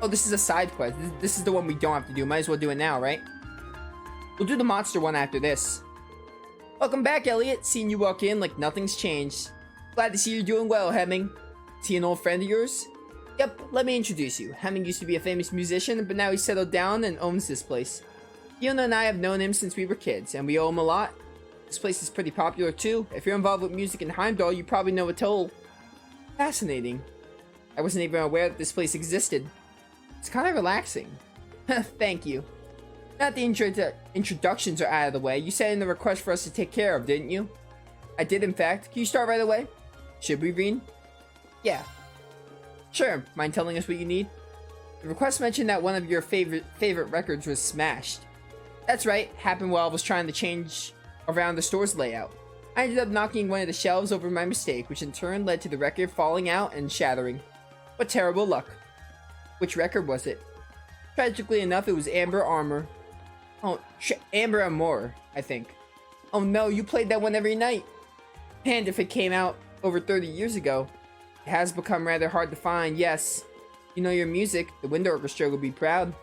Oh, this is a side quest. This is the one we don't have to do. Might as well do it now, right? We'll do the monster one after this. Welcome back, Elliot. Seeing you walk in like nothing's changed. Glad to see you're doing well, Hemming. Is he an old friend of yours? Yep, let me introduce you. Hemming used to be a famous musician, but now he's settled down and owns this place. Fiona and I have known him since we were kids, and we owe him a lot. This place is pretty popular too. If you're involved with music in Heimdallr, you probably know a toll. Fascinating. I wasn't even aware that this place existed. It's kind of relaxing. Thank you. Now that the introductions are out of the way, you sent in a request for us to take care of, didn't you? I did, in fact. Can you start right away? Should we, Reen? Yeah. Sure. Mind telling us what you need? The request mentioned that one of your favorite records was smashed. That's right. Happened while I was trying to change around the store's layout. I ended up knocking one of the shelves over my mistake, which in turn led to the record falling out and shattering. What terrible luck. Which record was it? Tragically enough, it was Amber Armor. Oh, Amber Amor, I think. Oh no, you played that one every night. And if it came out over 30 years ago, it has become rather hard to find, yes. You know your music, the Wind Orchestra would be proud.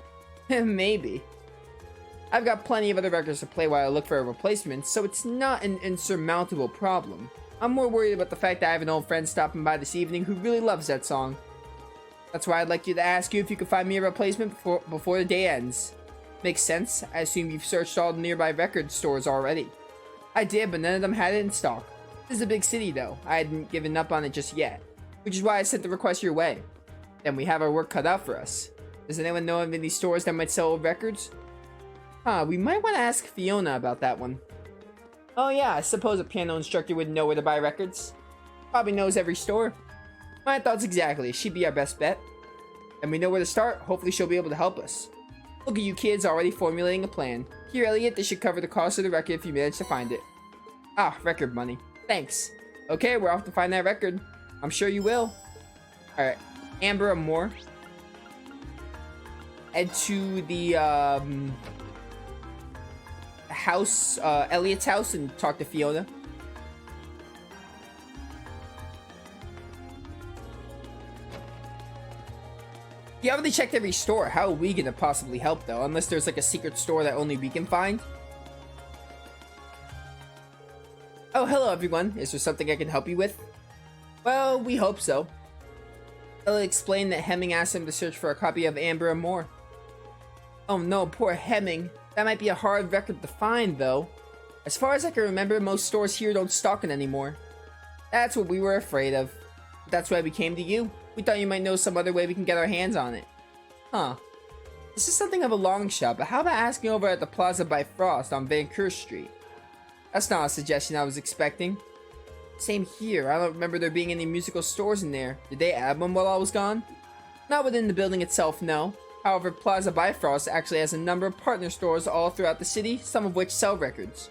Maybe. I've got plenty of other records to play while I look for a replacement, so it's not an insurmountable problem. I'm more worried about the fact that I have an old friend stopping by this evening who really loves that song. That's why I'd like you to ask you if you could find me a replacement before the day ends. Makes sense. I assume you've searched all the nearby record stores already. I did, but none of them had it in stock. This is a big city though. I hadn't given up on it just yet, which is why I sent the request your way. Then we have our work cut out for us. Does anyone know of any stores that might sell old records? We might want to ask Fiona about that one. Oh yeah, I suppose a piano instructor would know where to buy records. Probably knows every store. My thoughts exactly. She'd be our best bet. And we know where to start. Hopefully she'll be able to help us. Look at you kids already formulating a plan. Here, Elliot, this should cover the cost of the record if you manage to find it. Ah, record money. Thanks. Okay, we're off to find that record. I'm sure you will. Alright. Amber Amor. Head to the, house, Elliot's house and talk to Fiona. You haven't checked every store. How are we gonna possibly help though? Unless there's like a secret store that only we can find. Oh, hello everyone. Is there something I can help you with? Well, we hope so. I'll explain that Hemming asked him to search for a copy of Amber Amor. Oh no, poor Hemming. That might be a hard record to find though. As far as I can remember, most stores here don't stock it anymore. That's what we were afraid of. That's why we came to you. We thought you might know some other way we can get our hands on it. Huh. This is something of a long shot, but how about asking over at the Plaza by Frost on Vancouver Street? That's not a suggestion I was expecting. Same here. I don't remember there being any musical stores in there. Did they add one while I was gone? Not within the building itself, no. However, Plaza Bifrost actually has a number of partner stores all throughout the city, some of which sell records.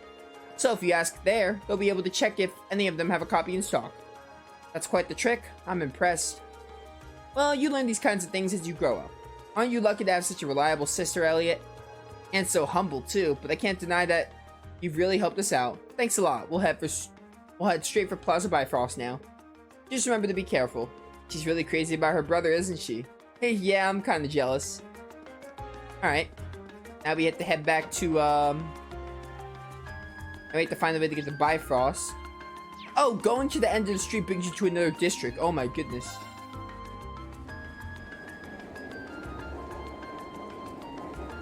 So if you ask there, they'll be able to check if any of them have a copy in stock. That's quite the trick. I'm impressed. Well, you learn these kinds of things as you grow up. Aren't you lucky to have such a reliable sister, Elliot? And so humble too, but I can't deny that you've really helped us out. Thanks a lot. We'll head straight for Plaza Bifrost now. Just remember to be careful. She's really crazy about her brother, isn't she? Hey, yeah, I'm kinda jealous. Alright. Now we have to head back to, I have to find a way to get to Bifrost. Oh, going to the end of the street brings you to another district. Oh my goodness.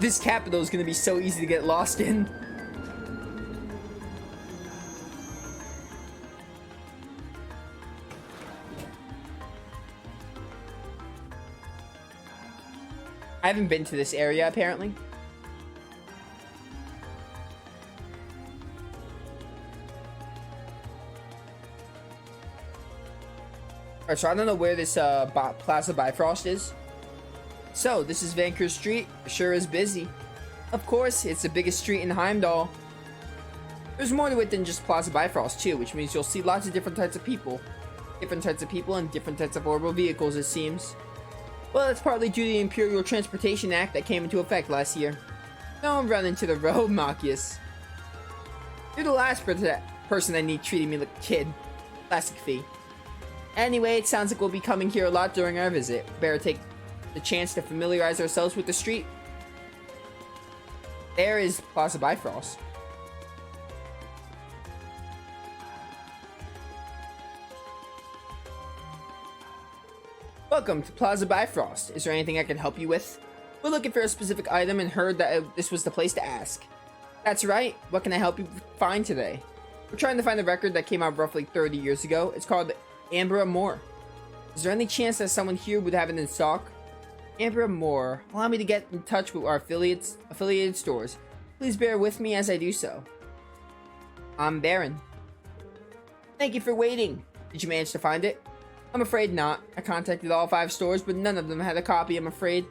This capital is gonna be so easy to get lost in. I haven't been to this area, apparently. Alright, so I don't know where this Plaza Bifrost is. So, this is Vancouver Street. Sure is busy. Of course, it's the biggest street in Heimdallr. There's more to it than just Plaza Bifrost too, which means you'll see lots of different types of people. Different types of people and different types of orbital vehicles, it seems. Well, that's partly due to the Imperial Transportation Act that came into effect last year. Don't run into the road, Machias. You're the last person I need treating me like a kid. Classic fee. Anyway, it sounds like we'll be coming here a lot during our visit. Better take the chance to familiarize ourselves with the street. There is Plaza Bifrost. Welcome to Plaza Bifrost. Is there anything I can help you with? We're looking for a specific item and heard that this was the place to ask. That's right. What can I help you find today? We're trying to find a record that came out roughly 30 years ago. It's called Heimdallr. Is there any chance that someone here would have it in stock? Heimdallr. Allow me to get in touch with our affiliated stores. Please bear with me as I do so. I'm Baron. Thank you for waiting. Did you manage to find it? I'm afraid not. I contacted all 5 stores, but none of them had a copy, I'm afraid.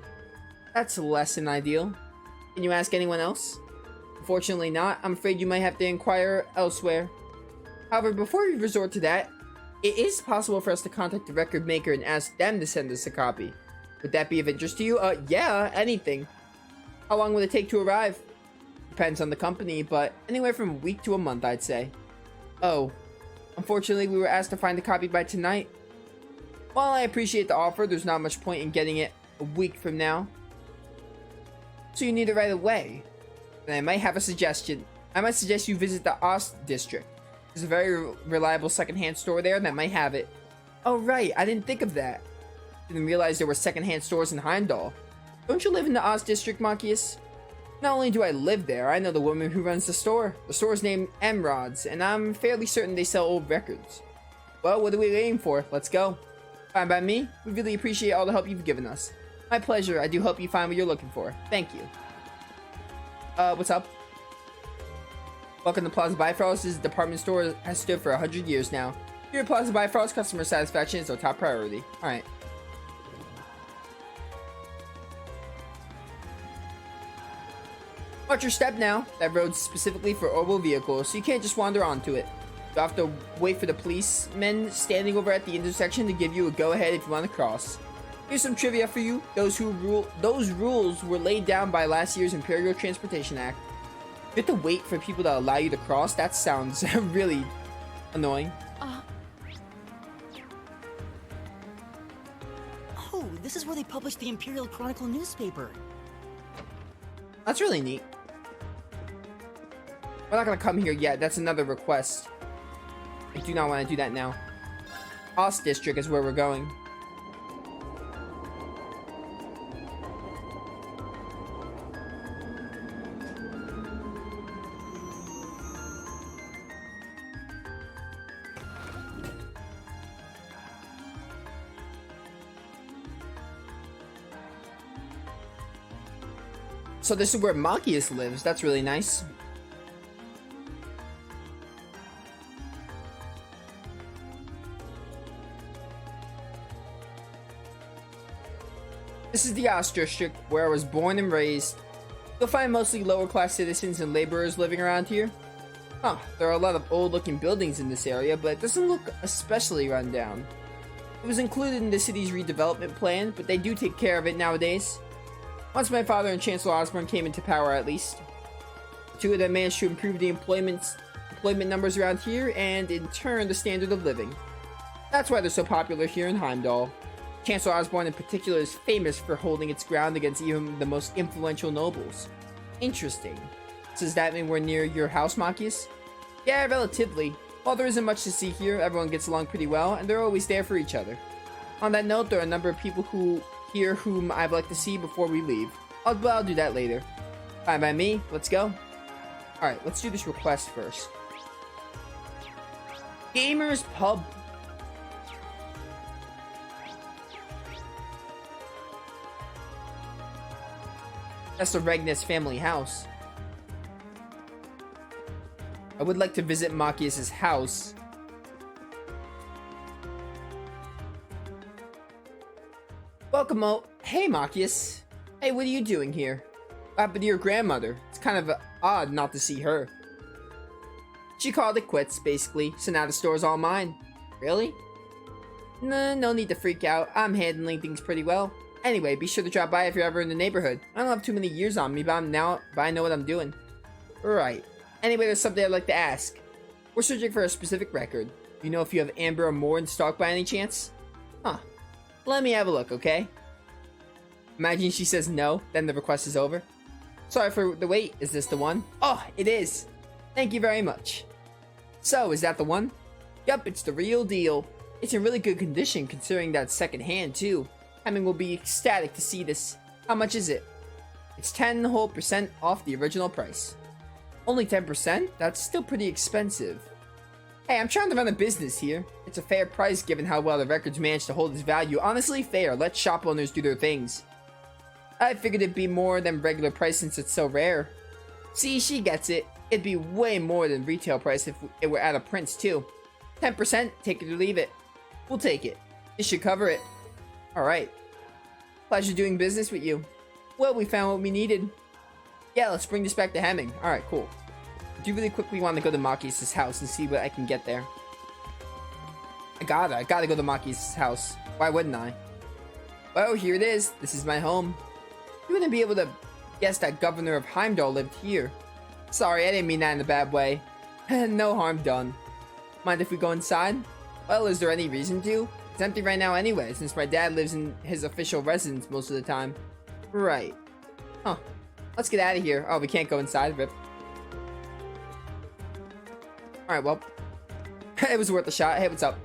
That's less than ideal. Can you ask anyone else? Unfortunately not. I'm afraid you might have to inquire elsewhere. However, before we resort to that, it is possible for us to contact the record maker and ask them to send us a copy. Would that be of interest to you? Yeah, anything. How long would it take to arrive? Depends on the company, but anywhere from a week to a month, I'd say. Oh, unfortunately, we were asked to find a copy by tonight. While I appreciate the offer, there's not much point in getting it a week from now. So you need it right away. Then I might have a suggestion. I might suggest you visit the Ost district. There's a very reliable secondhand store there that might have it. Oh right, I didn't think of that. Didn't realize there were secondhand stores in Heimdallr. Don't you live in the Ost district, Machias? Not only do I live there, I know the woman who runs the store. The store's named Emerald's, and I'm fairly certain they sell old records. Well, what are we waiting for? Let's go. Fine by me. We really appreciate all the help you've given us. My pleasure. I do hope you find what you're looking for. Thank you. What's up? Welcome to Plaza Bifrost. This department store has stood for 100 years now. Here at Plaza Bifrost, customer satisfaction is our top priority. Alright. Watch your step now. That road's specifically for oval vehicles, so you can't just wander onto it. You'll have to wait for the policemen standing over at the intersection to give you a go-ahead if you want to cross. Here's some trivia for you. Those rules were laid down by last year's Imperial Transportation Act. You have to wait for people to allow you to cross? That sounds really annoying. Oh, this is where they published the Imperial Chronicle newspaper. That's really neat. We're not gonna come here yet. That's another request. I do not want to do that now. Ost district is where we're going. So this is where Machias lives. That's really nice. This is the Ost district where I was born and raised. You'll find mostly lower class citizens and laborers living around here. Huh, there are a lot of old looking buildings in this area, but it doesn't look especially run down. It was included in the city's redevelopment plan, but they do take care of it nowadays. Once my father and Chancellor Osborne came into power, at least. The two of them managed to improve the employment numbers around here, and in turn, the standard of living. That's why they're so popular here in Heimdallr. Chancellor Osborne in particular is famous for holding its ground against even the most influential nobles. Interesting. So does that mean we're near your house, Machias? Yeah, relatively. While there isn't much to see here, everyone gets along pretty well, and they're always there for each other. On that note, there are a number of people here whom I'd like to see before we leave. I'll do that later. Fine by me. Let's go. Alright, let's do this request first. Gamers Pub. That's the Regnus family house. I would like to visit Machias' house. Welcome, Mo. Hey, Machias. Hey, what are you doing here? What happened to your grandmother? It's kind of odd not to see her. She called it quits, basically, so now the store's all mine. Really? Nah, no need to freak out. I'm handling things pretty well. Anyway, be sure to drop by if you're ever in the neighborhood. I don't have too many years on me, but I know what I'm doing. Right. Anyway, there's something I'd like to ask. We're searching for a specific record. Do you know if you have Heimdallr in stock by any chance? Huh. Let me have a look, okay? Imagine she says no, then the request is over. Sorry for the wait, is this the one? Oh, it is! Thank you very much. So, is that the one? Yup, it's the real deal. It's in really good condition considering that it's second hand too. Hemming will be ecstatic to see this. How much is it? It's 10% off the original price. Only 10%? That's still pretty expensive. Hey, I'm trying to run a business here. It's a fair price given how well the records managed to hold its value. Honestly, fair. Let shop owners do their things. I figured it'd be more than regular price since it's so rare. See, she gets it. It'd be way more than retail price if it were out of prints too. 10%, take it or leave it. We'll take it. It should cover it. Alright. Pleasure doing business with you. Well, we found what we needed. Yeah, let's bring this back to Hemming. Alright, cool. I do really quickly want to go to Machias' house and see what I can get there. I gotta go to Machias' house. Why wouldn't I? Well, here it is. This is my home. You wouldn't be able to guess that Governor of Heimdallr lived here. Sorry, I didn't mean that in a bad way. No harm done. Mind if we go inside? Well, is there any reason to? It's empty right now anyway, since my dad lives in his official residence most of the time. Right. Huh. Let's get out of here. Oh, we can't go inside. Rip. Alright, well. It was worth a shot. Hey, what's up?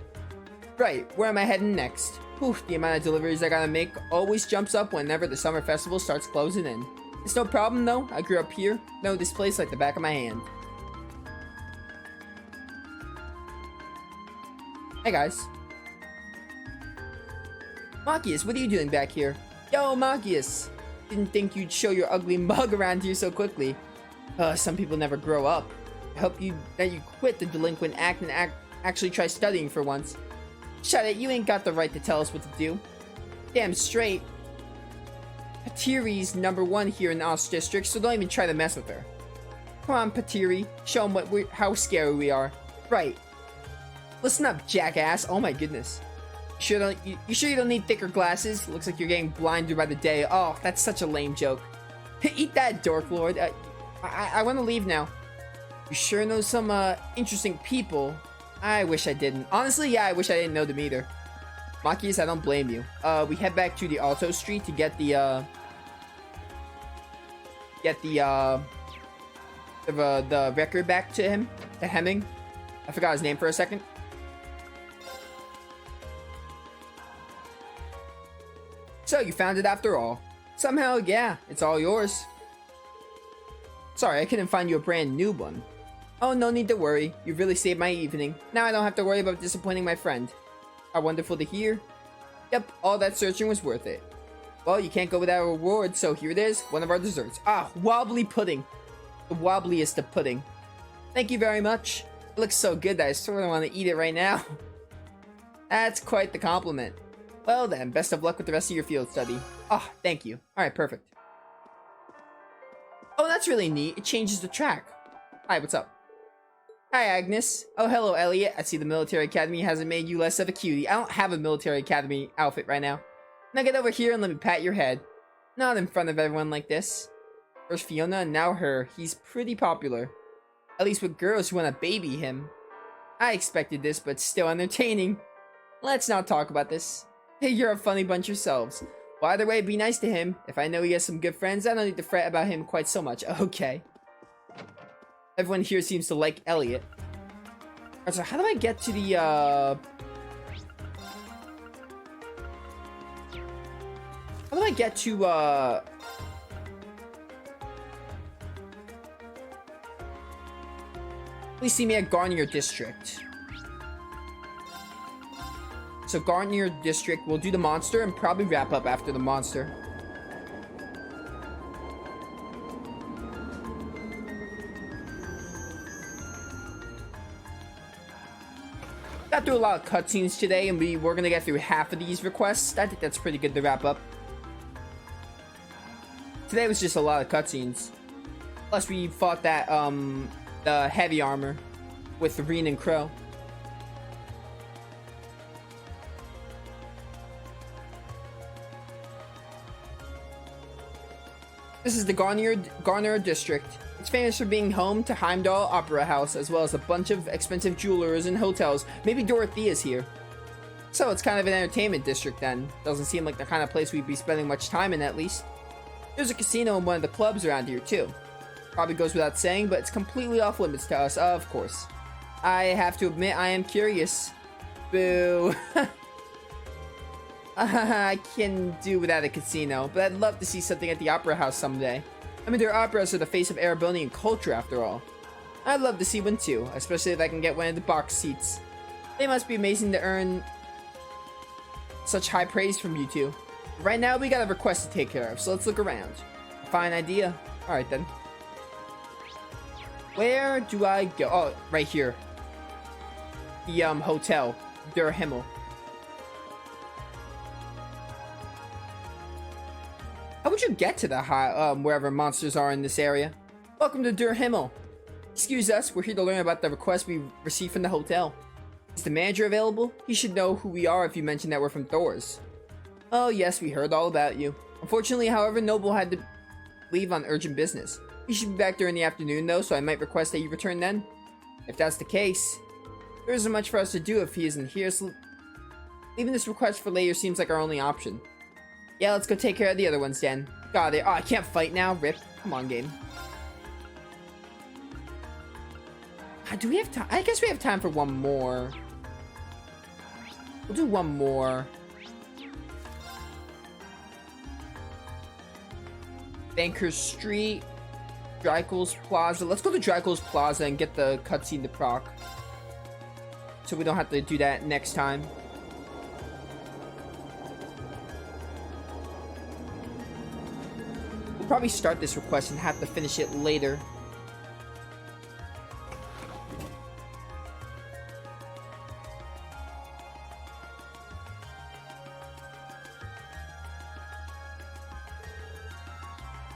Right, where am I heading next? Whew, the amount of deliveries I gotta make always jumps up whenever the summer festival starts closing in. It's no problem though. I grew up here. Know this place like the back of my hand. Hey guys. Machias, what are you doing back here? Yo, Machias! Didn't think you'd show your ugly mug around here so quickly. Some people never grow up. I hope that you quit the delinquent act and actually try studying for once. Shut it, you ain't got the right to tell us what to do. Damn straight. Patiri's #1 here in Ost District, so don't even try to mess with her. Come on, Patiri. Show them how scary we are. Right. Listen up, jackass. Oh my goodness. You sure you don't need thicker glasses? Looks like you're getting blinded by the day. Oh, that's such a lame joke. Eat that, Dork Lord. I want to leave now. You sure know some interesting people. I wish I didn't. Honestly, yeah, I wish I didn't know them either. Machias, I don't blame you. We head back to the Alto Street to get the record back to him, to Hemming. I forgot his name for a second. So, you found it after all. Somehow, yeah, it's all yours. Sorry, I couldn't find you a brand new one. Oh, no need to worry. You've really saved my evening. Now I don't have to worry about disappointing my friend. How wonderful to hear. Yep, all that searching was worth it. Well, you can't go without a reward, so here it is, one of our desserts. Ah, wobbly pudding. The wobbliest of pudding. Thank you very much. It looks so good that I sort of want to eat it right now. That's quite the compliment. Well then, best of luck with the rest of your field study. Ah, thank you. Alright, perfect. Oh, that's really neat. It changes the track. Hi, what's up? Hi, Agnes. Oh, hello, Elliot. I see the military academy hasn't made you less of a cutie. I don't have a military academy outfit right now. Now get over here and let me pat your head. Not in front of everyone like this. First Fiona and now her. He's pretty popular. At least with girls who want to baby him. I expected this, but still entertaining. Let's not talk about this. Hey, you're a funny bunch yourselves. Well, either way, be nice to him. If I know he has some good friends, I don't need to fret about him quite so much. Okay. Everyone here seems to like Elliot. Alright, so how do I get to the, How do I get to, Please see me at Garnier District. So Garnier District, we'll do the monster and probably wrap up after the monster. Got through a lot of cutscenes today, and we're gonna get through half of these requests. I think that's pretty good to wrap up. Today was just a lot of cutscenes. Plus, we fought that, the heavy armor with Reen and Crow. This is the Garnier District. It's famous for being home to Heimdallr Opera House, as well as a bunch of expensive jewelers and hotels. Maybe Dorothea's here. So it's kind of an entertainment district then. Doesn't seem like the kind of place we'd be spending much time in, at least. There's a casino and one of the clubs around here too. Probably goes without saying, but it's completely off limits to us, of course. I have to admit, I am curious. Boo. I can do without a casino, but I'd love to see something at the Opera House someday. I mean, their operas are the face of Erebonian culture, after all. I'd love to see one too, especially if I can get one of the box seats. They must be amazing to earn such high praise from you two. Right now, we got a request to take care of, so let's look around. Fine idea. Alright then. Where do I go? Oh, right here. The, hotel. Der Himmel. How would you get to the wherever monsters are in this area? Welcome to Der Himmel. Excuse us, we're here to learn about the request we received from the hotel. Is the manager available? He should know who we are if you mention that we're from Thor's. Oh yes, we heard all about you. Unfortunately, however, Noble had to leave on urgent business. He should be back during the afternoon though, so I might request that you return then. If that's the case, there isn't much for us to do if he isn't here, so leaving this request for later seems like our only option. Yeah, let's go take care of the other ones then. Got it. Oh, I can't fight now? Rip. Come on, game. Do we have time? I guess we have time for one more. We'll do one more. Banker's Street. Drykel's Plaza. Let's go to Drykel's Plaza and get the cutscene to proc. So we don't have to do that next time. We'll probably start this request and have to finish it later.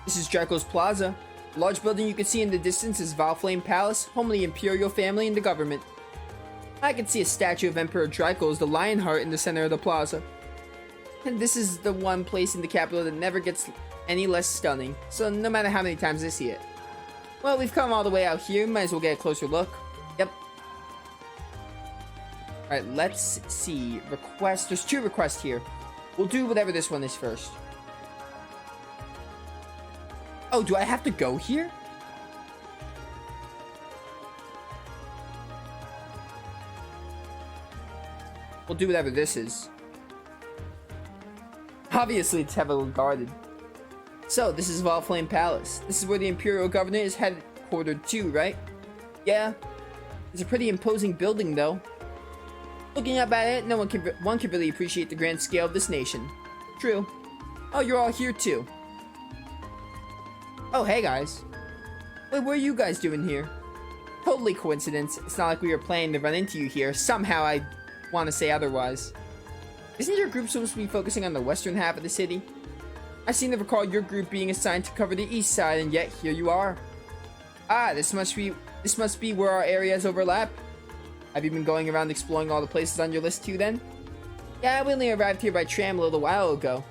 This is Drykel's Plaza. The large building you can see in the distance is Valflame Palace, home of the Imperial family and the government. I can see a statue of Emperor Drykel as the Lionheart in the center of the plaza. And this is the one place in the capital that never gets any less stunning, so no matter how many times I see it. Well, we've come all the way out here, might as well get a closer look. Yep. Alright, let's see. Request. There's 2 requests here. We'll do whatever this one is first. Oh, do I have to go here? We'll do whatever this is. Obviously, it's heavily guarded. So, this is Valflame Palace. This is where the Imperial Governor is headquartered to, right? Yeah. It's a pretty imposing building, though. Looking up at it, one can really appreciate the grand scale of this nation. True. Oh, you're all here, too. Oh, hey guys. Wait, what are you guys doing here? Totally coincidence. It's not like we were planning to run into you here. Somehow I want to say otherwise. Isn't your group supposed to be focusing on the western half of the city? I seem to recall your group being assigned to cover the east side, and yet here you are. Ah, this must be where our areas overlap. Have you been going around exploring all the places on your list too then? Yeah, we only arrived here by tram a little while ago.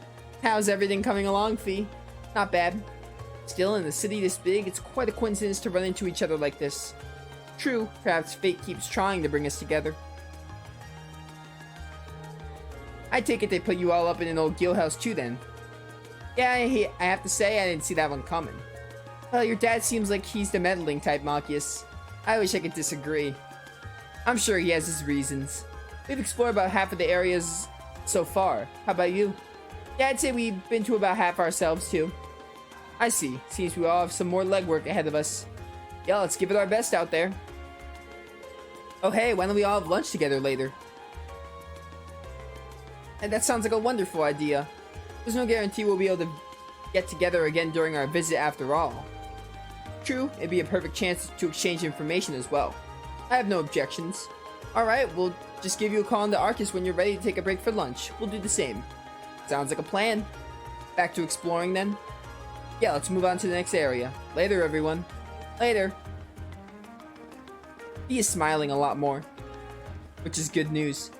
How's everything coming along, Fee? Not bad. Still, in a city this big, it's quite a coincidence to run into each other like this. True, perhaps fate keeps trying to bring us together. I take it they put you all up in an old guild house too then. Yeah, I have to say I didn't see that one coming. Well, your dad seems like he's the meddling type, Machias. I wish I could disagree. I'm sure he has his reasons. We've explored about half of the areas so far. How about you? Yeah, I'd say we've been to about half ourselves too. I see. Seems we all have some more legwork ahead of us. Yeah, let's give it our best out there. Oh hey, why don't we all have lunch together later? And that sounds like a wonderful idea. There's no guarantee we'll be able to get together again during our visit after all. True, it'd be a perfect chance to exchange information as well. I have no objections. Alright, we'll just give you a call on the Arcus when you're ready to take a break for lunch. We'll do the same. Sounds like a plan. Back to exploring then? Yeah, let's move on to the next area. Later, everyone. Later. He is smiling a lot more, which is good news.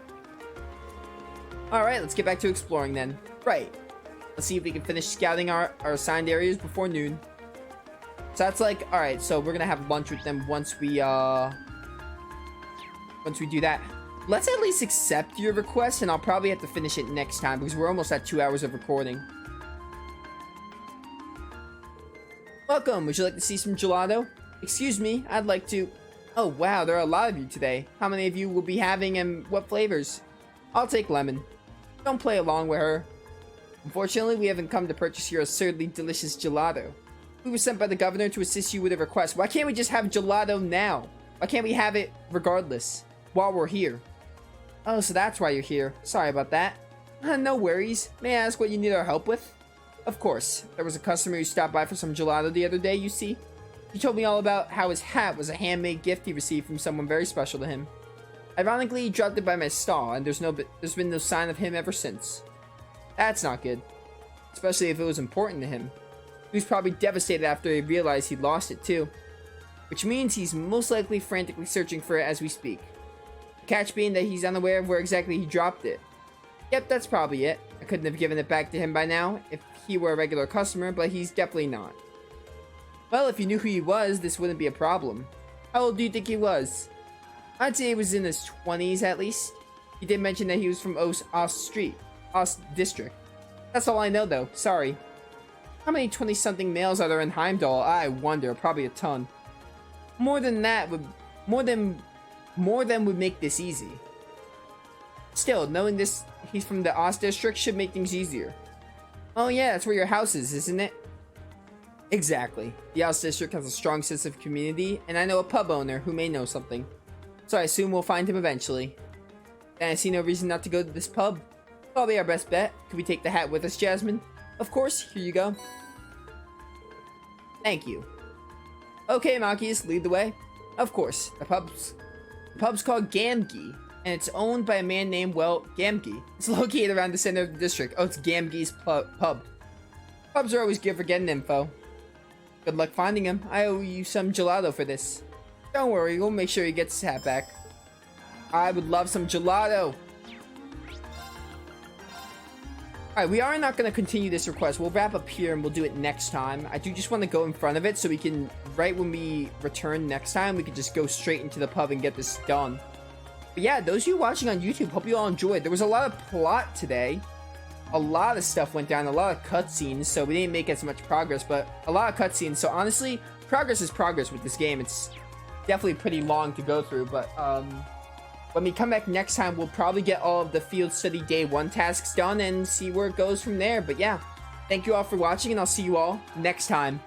Alright, let's get back to exploring then. Right. Let's see if we can finish scouting our assigned areas before noon. So that's like, alright, so we're gonna have lunch with them once we do that. let's at least accept your request, and I'll probably have to finish it next time because we're almost at 2 hours of recording. Welcome. Would you like to see some gelato? Excuse me, I'd like to... Oh, wow, there are a lot of you today. How many of you will be having and what flavors? I'll take lemon. Don't play along with her. Unfortunately, we haven't come to purchase your absurdly delicious gelato. We were sent by the governor to assist you with a request. Why can't we just have gelato now? Why can't we have it regardless, while we're here? Oh, so that's why you're here. Sorry about that. No worries. May I ask what you need our help with? Of course. There was a customer who stopped by for some gelato the other day, you see. He told me all about how his hat was a handmade gift he received from someone very special to him. Ironically, he dropped it by my stall, and there's been no sign of him ever since. That's not good. Especially if it was important to him. He was probably devastated after he realized he'd lost it too. Which means he's most likely frantically searching for it as we speak. The catch being that he's unaware of where exactly he dropped it. Yep, that's probably it. I couldn't have given it back to him by now if he were a regular customer, but he's definitely not. Well, if you knew who he was, this wouldn't be a problem. How old do you think he was? I'd say he was in his 20s at least. He did mention that he was from Ost District. That's all I know though, sorry. How many 20-something males are there in Heimdallr? I wonder, probably a ton. More than would make this easy. Still, knowing this he's from the Ost District should make things easier. Oh yeah, that's where your house is, isn't it? Exactly. The Ost District has a strong sense of community, and I know a pub owner who may know something. So I assume we'll find him eventually. And I see no reason not to go to this pub. Probably our best bet. Could we take the hat with us, Jasmine? Of course, here you go. Thank you. Okay, Makis, lead the way. Of course, the pub's called Gamgee, and it's owned by a man named, well, Gamgee. It's located around the center of the district. Oh, it's Gamgee's pub. Pubs are always good for getting info. Good luck finding him. I owe you some gelato for this. Don't worry, we'll make sure he gets his hat back. I would love some gelato. Alright, we are not going to continue this request. We'll wrap up here and we'll do it next time. I do just want to go in front of it so we can, right when we return next time, we can just go straight into the pub and get this done. But yeah, those of you watching on YouTube, hope you all enjoyed. There was a lot of plot today. A lot of stuff went down, a lot of cutscenes, so we didn't make as much progress, but a lot of cutscenes. So honestly, progress is progress with this game. It's definitely pretty long to go through, but when we come back next time, we'll probably get all of the field study day 1 tasks done and see where it goes from there. But yeah, thank you all for watching, and I'll see you all next time.